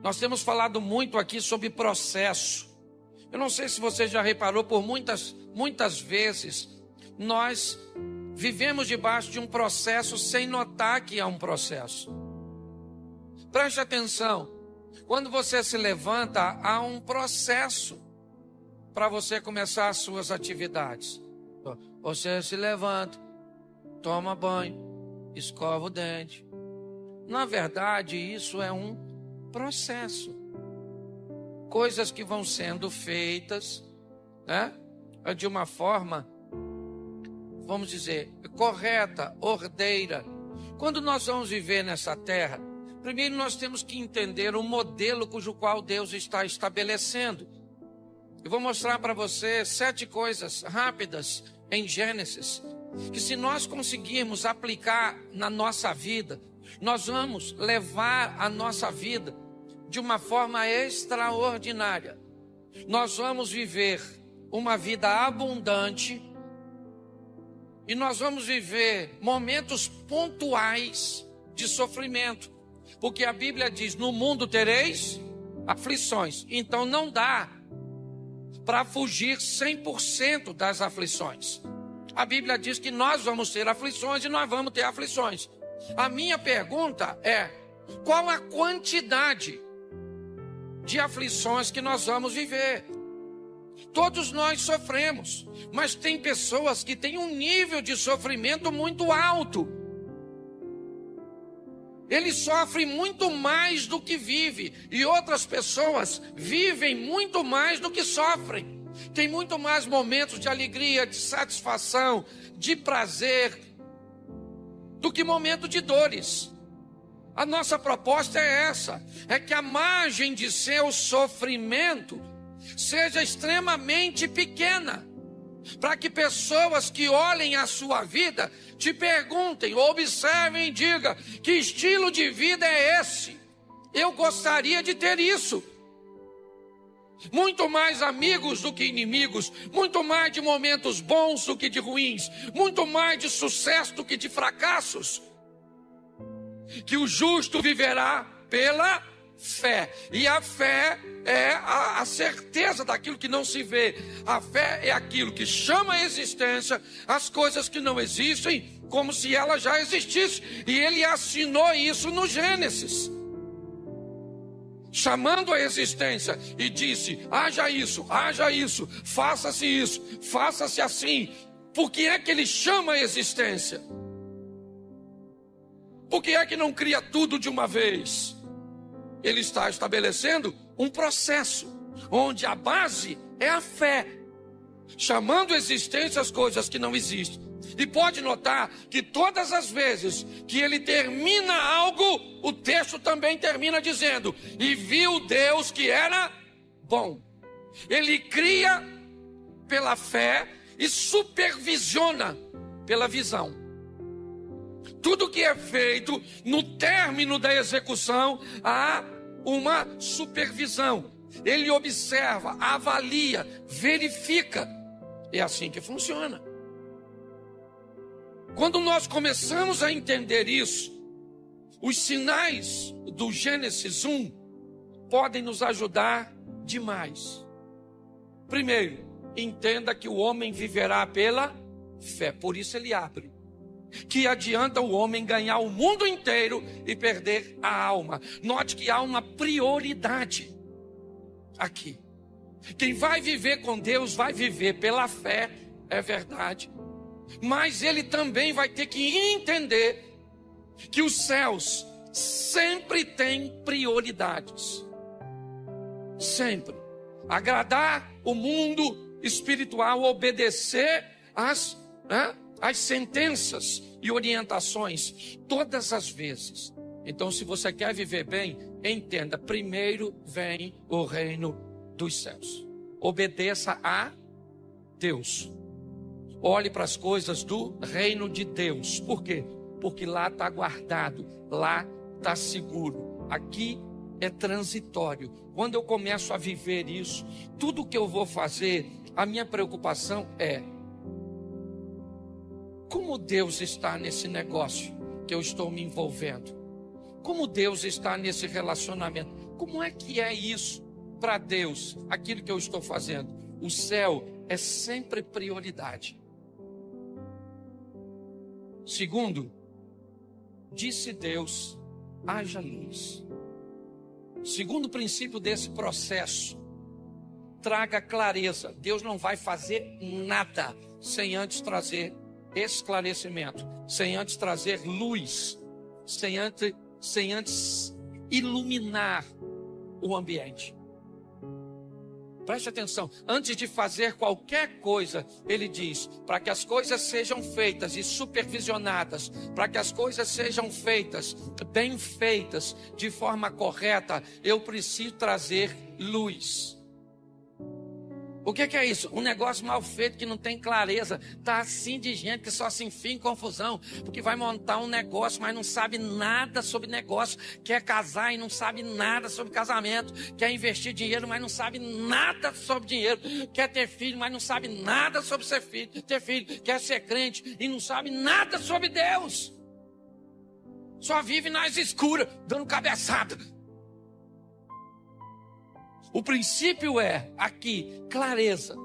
Nós temos falado muito aqui sobre processo. Eu não sei se você já reparou, por muitas vezes, nós vivemos debaixo de um processo sem notar que é um processo. Preste atenção, quando você se levanta, há um processo para você começar as suas atividades. Você se levanta, toma banho, escova o dente. Na verdade, isso é um processo. Coisas que vão sendo feitas, né, de uma forma, vamos dizer, correta, ordeira. Quando nós vamos viver nessa terra, primeiro nós temos que entender o modelo cujo qual Deus está estabelecendo. Eu vou mostrar para você 7 coisas rápidas em Gênesis, que se nós conseguirmos aplicar na nossa vida, nós vamos levar a nossa vida de uma forma extraordinária. Nós vamos viver uma vida abundante e nós vamos viver momentos pontuais de sofrimento, porque a Bíblia diz: no mundo tereis aflições. Então não dá para fugir 100% das aflições. A Bíblia diz que nós vamos ter aflições e nós vamos ter aflições. A minha pergunta é: qual a quantidade de aflições que nós vamos viver? Todos nós sofremos, mas tem pessoas que têm um nível de sofrimento muito alto. Ele sofre muito mais do que vive, e outras pessoas vivem muito mais do que sofrem. Tem muito mais momentos de alegria, de satisfação, de prazer, do que momento de dores. A nossa proposta é essa, é que a margem de seu sofrimento seja extremamente pequena, para que pessoas que olhem a sua vida te perguntem, observem e digam: que estilo de vida é esse? Eu gostaria de ter isso. Muito mais amigos do que inimigos, muito mais de momentos bons do que de ruins, muito mais de sucesso do que de fracassos. Que o justo viverá pela fé, e a fé é a certeza daquilo que não se vê. A fé é aquilo que chama à existência as coisas que não existem, como se elas já existissem. E ele assinou isso no Gênesis, chamando a existência, e disse: haja isso, faça-se isso, faça-se assim. Por que é que ele chama a existência? Por que é que não cria tudo de uma vez? Ele está estabelecendo um processo, onde a base é a fé, chamando a existência as coisas que não existem. E pode notar que todas as vezes que ele termina algo, o texto também termina dizendo: e viu Deus que era bom. Ele cria pela fé e supervisiona pela visão. Tudo que é feito, no término da execução, há uma supervisão. Ele observa, avalia, verifica. É assim que funciona. Quando nós começamos a entender isso, os sinais do Gênesis 1 podem nos ajudar demais. Primeiro, entenda que o homem viverá pela fé, por isso ele abre. Que adianta o homem ganhar o mundo inteiro e perder a alma? Note que há uma prioridade aqui. Quem vai viver com Deus vai viver pela fé, é verdade. Mas ele também vai ter que entender que os céus sempre têm prioridades. Sempre. Agradar o mundo espiritual, obedecer às sentenças e orientações, todas as vezes. Então, se você quer viver bem, entenda: primeiro vem o reino dos céus. Obedeça a Deus. Olhe para as coisas do reino de Deus. Por quê? Porque lá está guardado, lá está seguro. Aqui é transitório. Quando eu começo a viver isso, tudo que eu vou fazer, a minha preocupação é: como Deus está nesse negócio que eu estou me envolvendo? Como Deus está nesse relacionamento? como é que é isso para Deus, aquilo que eu estou fazendo? O céu é sempre prioridade. Segundo, disse Deus, haja luz. Segundo princípio desse processo, traga clareza. Deus não vai fazer nada sem antes trazer esclarecimento, sem antes trazer luz, sem antes iluminar o ambiente. Preste atenção, antes de fazer qualquer coisa, ele diz, para que as coisas sejam feitas e supervisionadas, para que as coisas sejam feitas, bem feitas, de forma correta, eu preciso trazer luz. O que é isso? Um negócio mal feito que não tem clareza. Está assim de gente que só se enfia em confusão, porque vai montar um negócio, mas não sabe nada sobre negócio. Quer casar e não sabe nada sobre casamento. Quer investir dinheiro, mas não sabe nada sobre dinheiro. Quer ter filho, mas não sabe nada sobre ter filho. Quer ser crente e não sabe nada sobre Deus. Só vive nas escuras, dando cabeçada. O princípio é, aqui, clareza,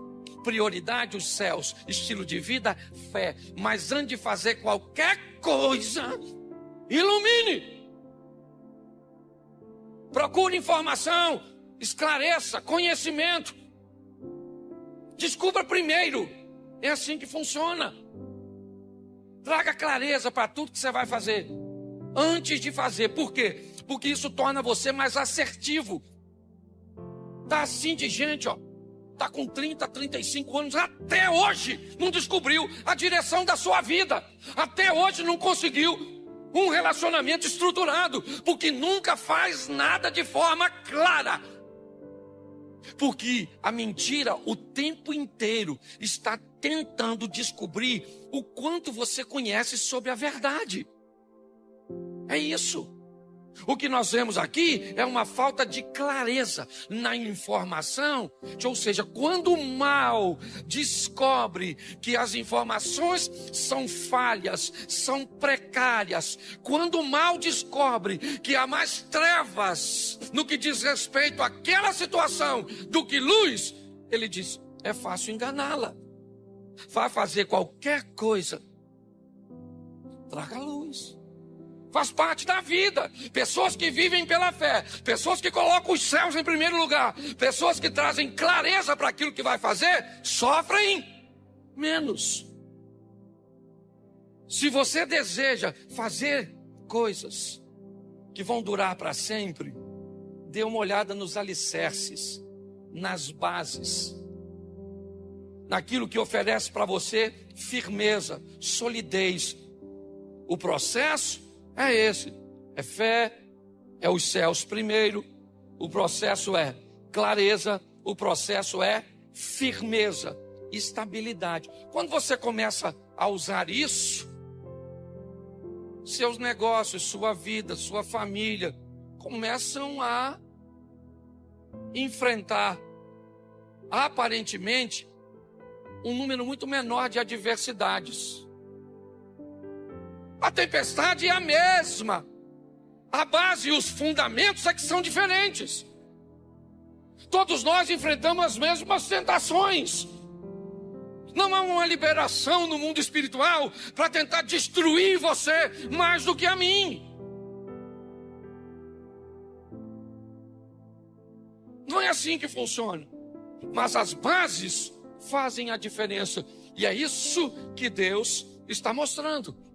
prioridade, os céus, estilo de vida, fé. Mas antes de fazer qualquer coisa, ilumine. Procure informação, esclareça, conhecimento. Descubra primeiro. É assim que funciona. Traga clareza para tudo que você vai fazer. Antes de fazer. Por quê? Porque isso torna você mais assertivo. Está assim de gente, ó. Está com 30, 35 anos, até hoje não descobriu a direção da sua vida. Até hoje não conseguiu um relacionamento estruturado, porque nunca faz nada de forma clara. Porque a mentira o tempo inteiro está tentando descobrir o quanto você conhece sobre a verdade. É isso. O que nós vemos aqui é uma falta de clareza na informação. Ou seja, quando o mal descobre que as informações são falhas, são precárias, quando o mal descobre que há mais trevas no que diz respeito àquela situação do que luz, ele diz, é fácil enganá-la. Vai fazer qualquer coisa, traga luz. Faz parte da vida. Pessoas que vivem pela fé, pessoas que colocam os céus em primeiro lugar, pessoas que trazem clareza para aquilo que vai fazer, sofrem menos. Se você deseja fazer coisas que vão durar para sempre, dê uma olhada nos alicerces, nas bases, naquilo que oferece para você firmeza, solidez. O processo é esse, é fé, é os céus primeiro, o processo é clareza, o processo é firmeza, estabilidade. Quando você começa a usar isso, seus negócios, sua vida, sua família, começam a enfrentar, aparentemente, um número muito menor de adversidades. A tempestade é a mesma. A base e os fundamentos é que são diferentes. Todos nós enfrentamos as mesmas tentações. Não há uma liberação no mundo espiritual para tentar destruir você mais do que a mim. Não é assim que funciona. Mas as bases fazem a diferença. E é isso que Deus está mostrando.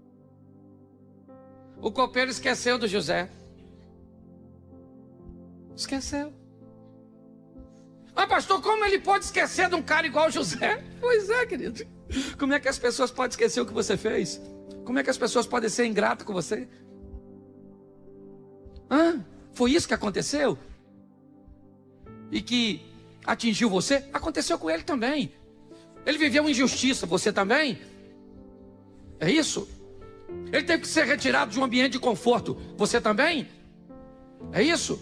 O copeiro esqueceu do José. Esqueceu. Mas pastor, como ele pode esquecer de um cara igual José? Pois é, querido. Como é que as pessoas podem esquecer o que você fez? Como é que as pessoas podem ser ingratas com você? Foi isso que aconteceu? E que atingiu você? Aconteceu com ele também. Ele viveu injustiça, você também? É isso? Ele teve que ser retirado de um ambiente de conforto. Você também? É isso?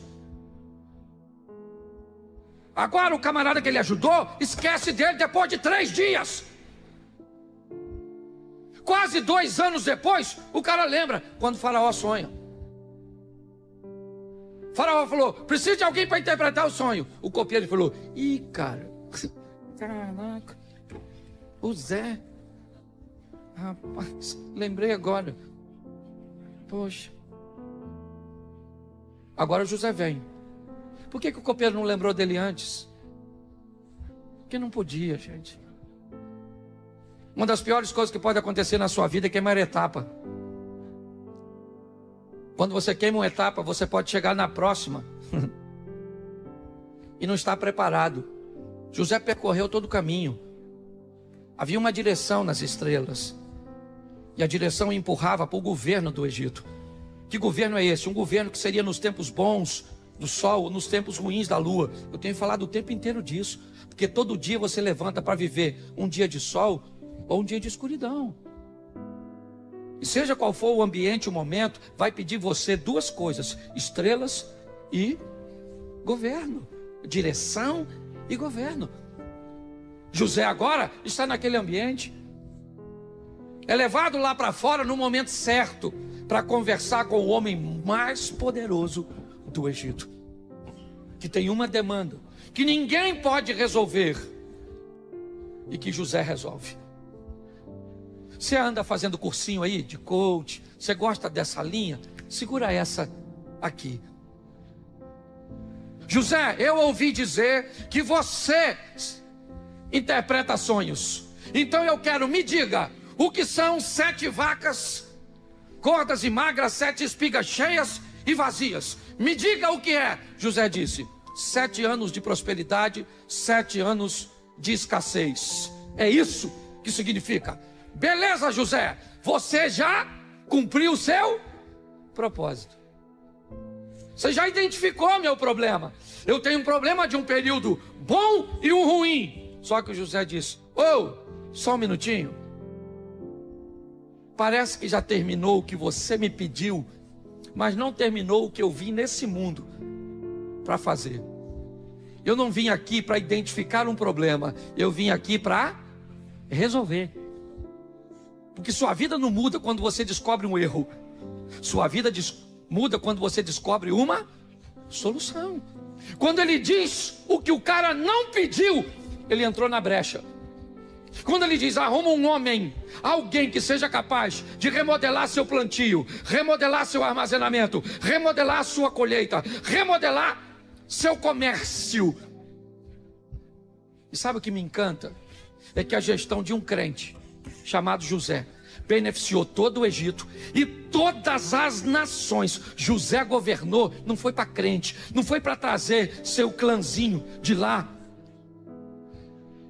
Agora o camarada que ele ajudou, esquece dele depois de 3 dias. Quase 2 anos depois, o cara lembra quando o faraó sonha. Faraó falou, preciso de alguém para interpretar o sonho. O copeiro falou, caraca, o Zé. Rapaz, lembrei agora. Poxa. Agora José vem. Por que o copeiro não lembrou dele antes? Porque não podia, gente. Uma das piores coisas que pode acontecer na sua vida é queimar etapa. Quando você queima uma etapa, você pode chegar na próxima e não estar preparado. José percorreu todo o caminho. Havia uma direção nas estrelas. E a direção empurrava para o governo do Egito. Que governo é esse? Um governo que seria nos tempos bons do sol, nos tempos ruins da lua. Eu tenho falado o tempo inteiro disso. Porque todo dia você levanta para viver um dia de sol ou um dia de escuridão. E seja qual for o ambiente, o momento, vai pedir você duas coisas: estrelas e governo. Direção e governo. José agora está naquele ambiente. É levado lá para fora no momento certo para conversar com o homem mais poderoso do Egito, que tem uma demanda que ninguém pode resolver e que José resolve. Você anda fazendo cursinho aí de coach, você gosta dessa linha? Segura essa aqui. José, eu ouvi dizer que você interpreta sonhos. Então eu quero, me diga, o que são 7 vacas gordas e magras, 7 espigas cheias e vazias? Me diga o que é. José disse, 7 anos de prosperidade, 7 anos de escassez. É isso que significa. Beleza, José, você já cumpriu o seu propósito. Você já identificou meu problema. Eu tenho um problema de um período bom e um ruim. Só que o José disse, só um minutinho. Parece que já terminou o que você me pediu, mas não terminou o que eu vim nesse mundo para fazer. Eu não vim aqui para identificar um problema, eu vim aqui para resolver. Porque sua vida não muda quando você descobre um erro. Sua vida muda quando você descobre uma solução. Quando ele diz o que o cara não pediu, ele entrou na brecha. Quando ele diz, arruma um homem, alguém que seja capaz de remodelar seu plantio, remodelar seu armazenamento, remodelar sua colheita, remodelar seu comércio. E sabe o que me encanta? É que a gestão de um crente chamado José beneficiou todo o Egito e todas as nações. José governou, não foi para crente, não foi para trazer seu clãzinho de lá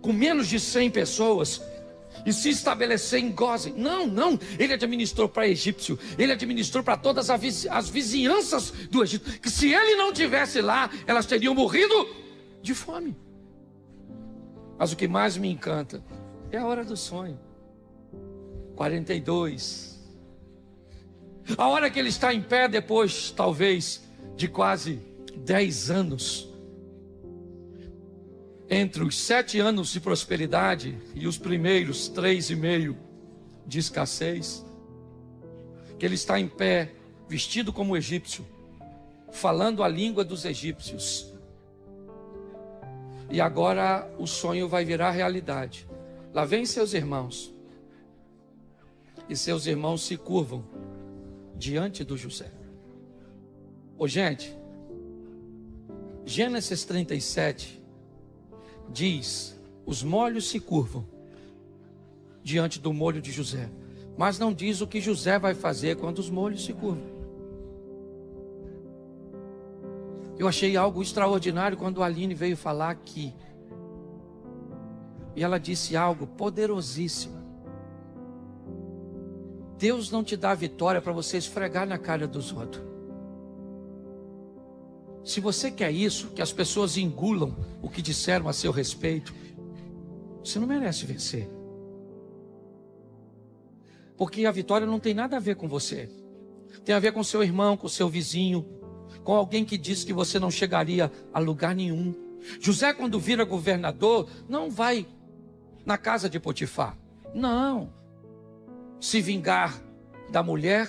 com menos de 100 pessoas e se estabelecer em Gósen. Não, ele administrou para egípcio, ele administrou para todas as vizinhanças do Egito, que se ele não tivesse lá, elas teriam morrido de fome. Mas o que mais me encanta é a hora do sonho. 42. A hora que ele está em pé depois, talvez, de quase 10 anos. Entre os 7 anos de prosperidade e os primeiros 3,5 de escassez. Que ele está em pé, vestido como egípcio, falando a língua dos egípcios. E agora o sonho vai virar realidade. Lá vem seus irmãos. E seus irmãos se curvam diante do José. Gente, Gênesis 37 diz, os molhos se curvam diante do molho de José. Mas não diz o que José vai fazer quando os molhos se curvam. Eu achei algo extraordinário quando a Aline veio falar aqui. E ela disse algo poderosíssimo. Deus não te dá vitória para você esfregar na cara dos outros. Se você quer isso, que as pessoas engulam o que disseram a seu respeito, você não merece vencer. Porque a vitória não tem nada a ver com você. Tem a ver com seu irmão, com seu vizinho, com alguém que disse que você não chegaria a lugar nenhum. José, quando vira governador, não vai na casa de Potifar. Não. Se vingar da mulher.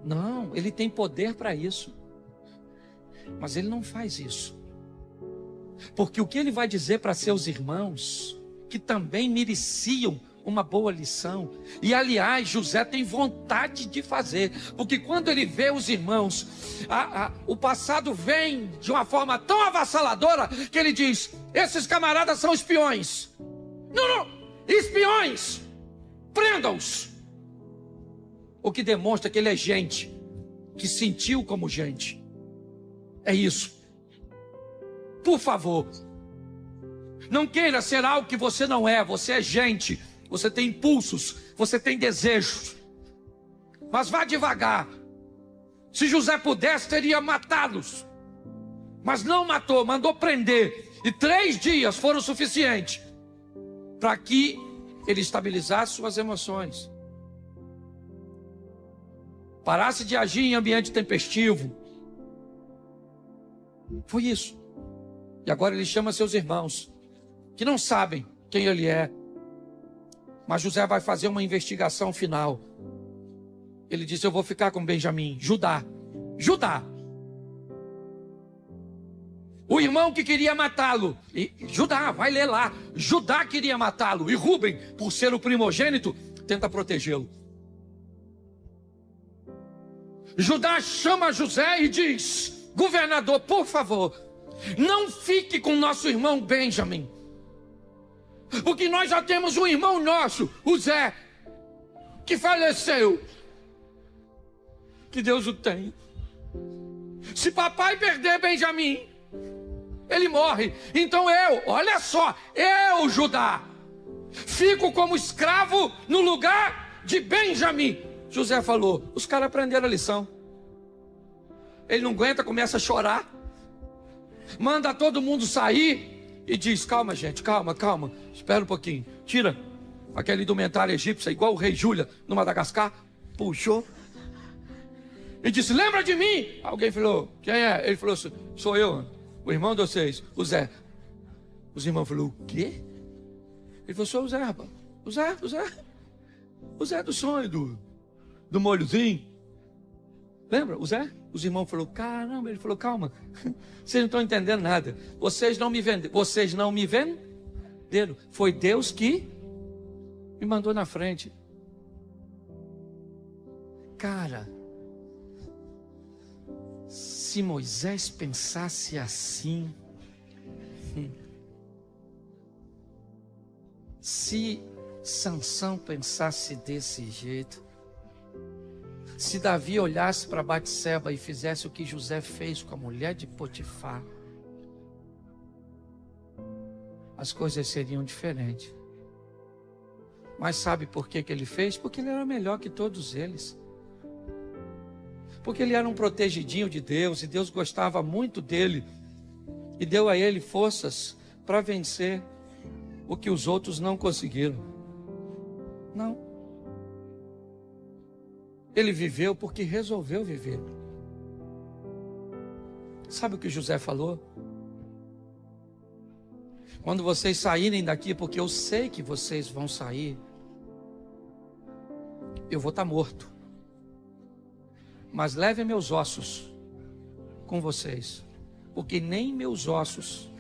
Não, ele tem poder para isso. Mas ele não faz isso. Porque o que ele vai dizer para seus irmãos, que também mereciam uma boa lição, e aliás, José tem vontade de fazer, porque quando ele vê os irmãos, o passado vem de uma forma tão avassaladora, que ele diz: esses camaradas são espiões. Não, espiões, prendam-os. O que demonstra que ele é gente, que sentiu como gente. É isso. Por favor, não queira ser algo que você não é. Você é gente, você tem impulsos, você tem desejos, mas vá devagar. Se José pudesse, teria matá-los, mas não matou, mandou prender, e 3 dias foram suficientes para que ele estabilizasse suas emoções, parasse de agir em ambiente tempestivo. Foi isso. E agora ele chama seus irmãos, que não sabem quem ele é. Mas José vai fazer uma investigação final. Ele disse: eu vou ficar com Benjamim. Judá. O irmão que queria matá-lo. Judá, vai ler lá. Judá queria matá-lo. E Rúben, por ser o primogênito, tenta protegê-lo. Judá chama José e diz: governador, por favor, não fique com nosso irmão Benjamim, porque nós já temos um irmão nosso, o Zé, que faleceu. Que Deus o tenha. Se papai perder Benjamim, ele morre. Então olha só, Judá, fico como escravo no lugar de Benjamim. José falou: os caras aprenderam a lição. Ele não aguenta, começa a chorar, manda todo mundo sair e diz: calma gente, calma, espera um pouquinho. Tira aquela indumentária egípcia, igual o rei Júlia no Madagascar. Puxou e disse: lembra de mim? Alguém falou: quem é? Ele falou: sou eu, o irmão de vocês, o Zé. Os irmãos falaram: o quê? Ele falou: sou o Zé, rapaz. O Zé do sonho, do molhozinho. Lembra o Zé? Os irmãos falaram: caramba. Ele falou: calma, vocês não estão entendendo nada. Vocês não me venderam. Foi Deus que me mandou na frente. Cara, se Moisés pensasse assim, se Sansão pensasse desse jeito, se Davi olhasse para Batseba e fizesse o que José fez com a mulher de Potifar, as coisas seriam diferentes. Mas sabe por que ele fez? Porque ele era melhor que todos eles. Porque ele era um protegidinho de Deus, e Deus gostava muito dele, e deu a ele forças para vencer o que os outros não conseguiram. Não. Ele viveu porque resolveu viver. Sabe o que José falou? Quando vocês saírem daqui, porque eu sei que vocês vão sair, eu vou estar morto. Mas levem meus ossos com vocês, porque nem meus ossos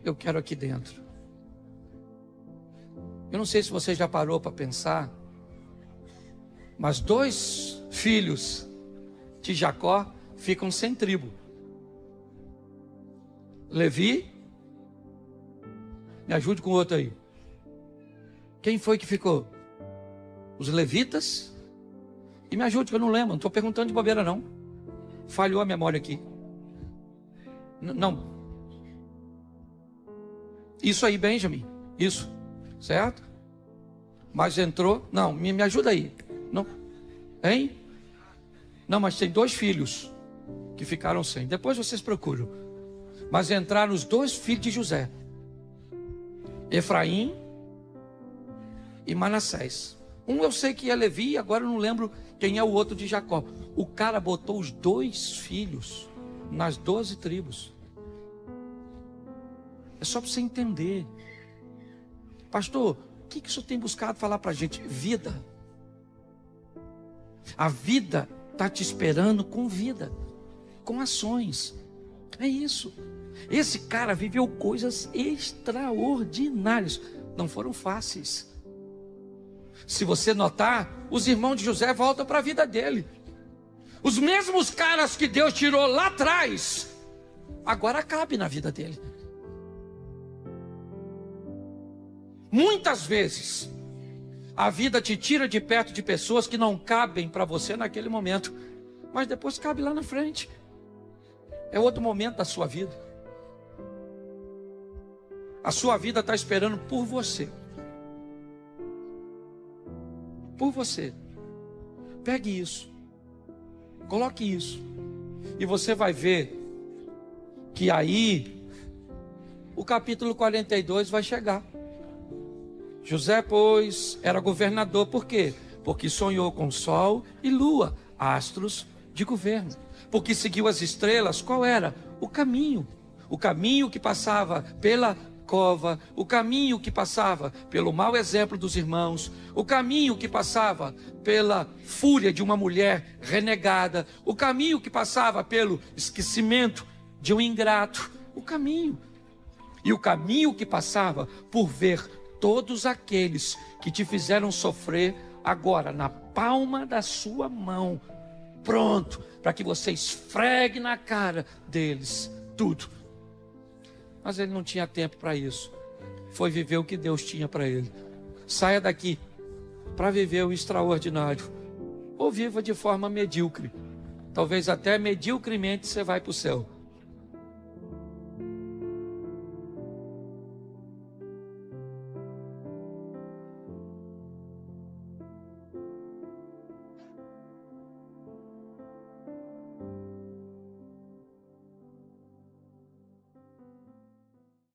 eu quero aqui dentro. Eu não sei se você já parou para pensar, mas 2 filhos de Jacó ficam sem tribo. Levi, me ajude com o outro aí. Quem foi que ficou? Os levitas? E me ajude, que eu não lembro, não estou perguntando de bobeira não. Falhou a memória aqui. Não. Isso aí, Benjamim. Isso. Certo? Mas entrou. Não, me ajuda aí. Não. Hein? Não, mas tem 2 filhos que ficaram sem. Depois vocês procuram. Mas entraram os 2 filhos de José, Efraim e Manassés. Um eu sei que é Levi, agora eu não lembro quem é o outro de Jacó. O cara botou os 2 filhos nas 12 tribos. É só para você entender. Pastor, o que isso tem buscado falar para a gente? Vida. A vida está te esperando com vida, com ações, É isso. Esse cara viveu coisas extraordinárias. Não foram fáceis. Se você notar, os irmãos de José voltam para a vida dele. Os mesmos caras que Deus tirou lá atrás, agora cabe na vida dele. Muitas vezes, a vida te tira de perto de pessoas que não cabem para você naquele momento, mas depois cabe lá na frente. É outro momento da sua vida. A sua vida está esperando por você. Por você. Pegue isso. Coloque isso. E você vai ver que aí o capítulo 42 vai chegar. José, pois, era governador. Por quê? Porque sonhou com sol e lua, astros de governo. Porque seguiu as estrelas. Qual era? O caminho. O caminho que passava pela cova, o caminho que passava pelo mau exemplo dos irmãos, o caminho que passava pela fúria de uma mulher renegada, o caminho que passava pelo esquecimento de um ingrato, o caminho. E o caminho que passava por ver todos aqueles que te fizeram sofrer agora na palma da sua mão, pronto, para que você esfregue na cara deles tudo. Mas ele não tinha tempo para isso. Foi viver o que Deus tinha para ele. Saia daqui para viver o extraordinário. Ou viva de forma medíocre. Talvez até mediocremente você vai para o céu.